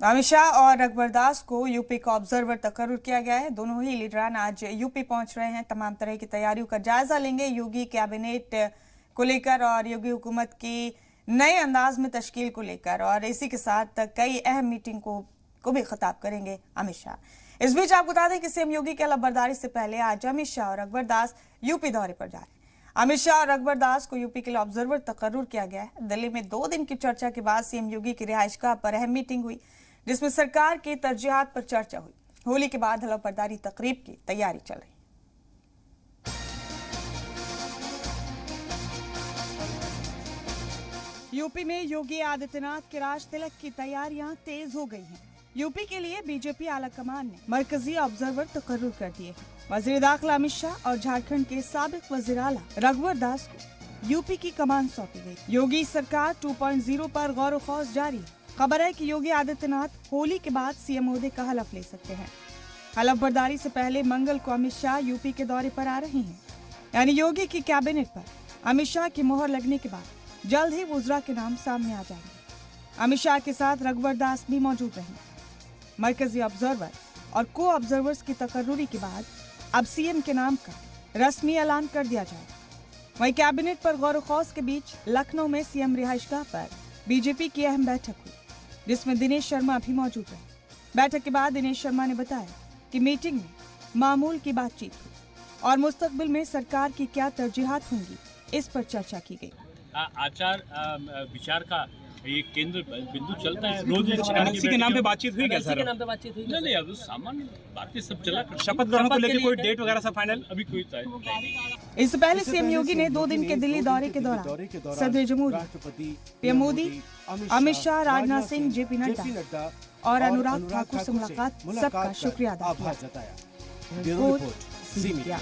अमित शाह और अकबर दास को यूपी का ऑब्जर्वर तकर्रुर किया गया है। दोनों ही लीडरान आज यूपी पहुंच रहे हैं। तमाम तरह की तैयारियों का जायजा लेंगे। योगी कैबिनेट को लेकर और योगी हुकूमत की नए अंदाज में तश्कील को लेकर, और इसी के साथ कई अहम मीटिंग को भी खिताब करेंगे अमित शाह। इस बीच आपको बता दें कि सीएम योगी की अलबरदारी से पहले आज अमित शाह और अकबर दास यूपी दौरे पर जा रहे हैं। अमित शाह और अकबर दास को यूपी के लिए ऑब्जर्वर तकर्रुर किया गया है। दिल्ली में 2 दिन की चर्चा के बाद सीएम योगी की रिहाइशगाह पर अहम मीटिंग हुई, जिसमें सरकार की तरजीहात पर चर्चा हुई। होली के बाद हलफबरदारी तकरीब की तैयारी चल रही। यूपी में योगी आदित्यनाथ के राज तिलक की तैयारियां तेज हो गई हैं। यूपी के लिए बीजेपी आलाकमान ने मरकजी ऑब्जर्वर तकर्रुर कर दिए हैं। वजीर दाखिला अमित शाह और झारखंड के साबिक वजीर आला रघुवर दास को यूपी की कमान सौंपी गई। योगी सरकार 2.0 पर गौर व खौज जारी है। खबर है कि योगी आदित्यनाथ होली के बाद सीएम ओहदे का हलफ ले सकते हैं। हलफबरदारी से पहले मंगल को अमित शाह यूपी के दौरे पर आ रहे हैं। यानी योगी की कैबिनेट पर अमित शाह की मोहर लगने के बाद जल्द ही वुज़रा के नाम सामने आ जाएंगे। अमित शाह के साथ रघुवर दास भी मौजूद रहेंगे। मरकजी ऑब्जर्वर और को ऑब्जर्वर्स की तकर्रुरी के बाद अब सीएम के नाम का रस्मी ऐलान कर दिया जाएगा। वहीं कैबिनेट पर गौर व खौज के बीच लखनऊ में सीएम रिहाइशगाह पर बीजेपी की अहम बैठक हुई, जिसमें दिनेश शर्मा भी मौजूद रहे। बैठक के बाद दिनेश शर्मा ने बताया कि मीटिंग में मामूल की बातचीत हुई और मुस्तकबिल में सरकार की क्या तरजीहात होंगी, इस पर चर्चा की गई। आचार विचार का ये केंद्र बिंदु चलता है। रोज इसी के नाम पे बातचीत हुई क्या सर? नहीं, अब सामान्य बातें सब चला। शपथ ग्रहण को लेकर कोई डेट वगैरह सब फाइनल अभी कोई तय नहीं। इससे पहले सीएम योगी ने 2 दिन के दिल्ली दौरे के दौरान सदर जमहूरियत पीएम मोदी, अमित शाह, राजनाथ सिंह, जेपी नड्डा और अनुराग ठाकुर से मुलाकात सबका शुक्रिया अदा किया।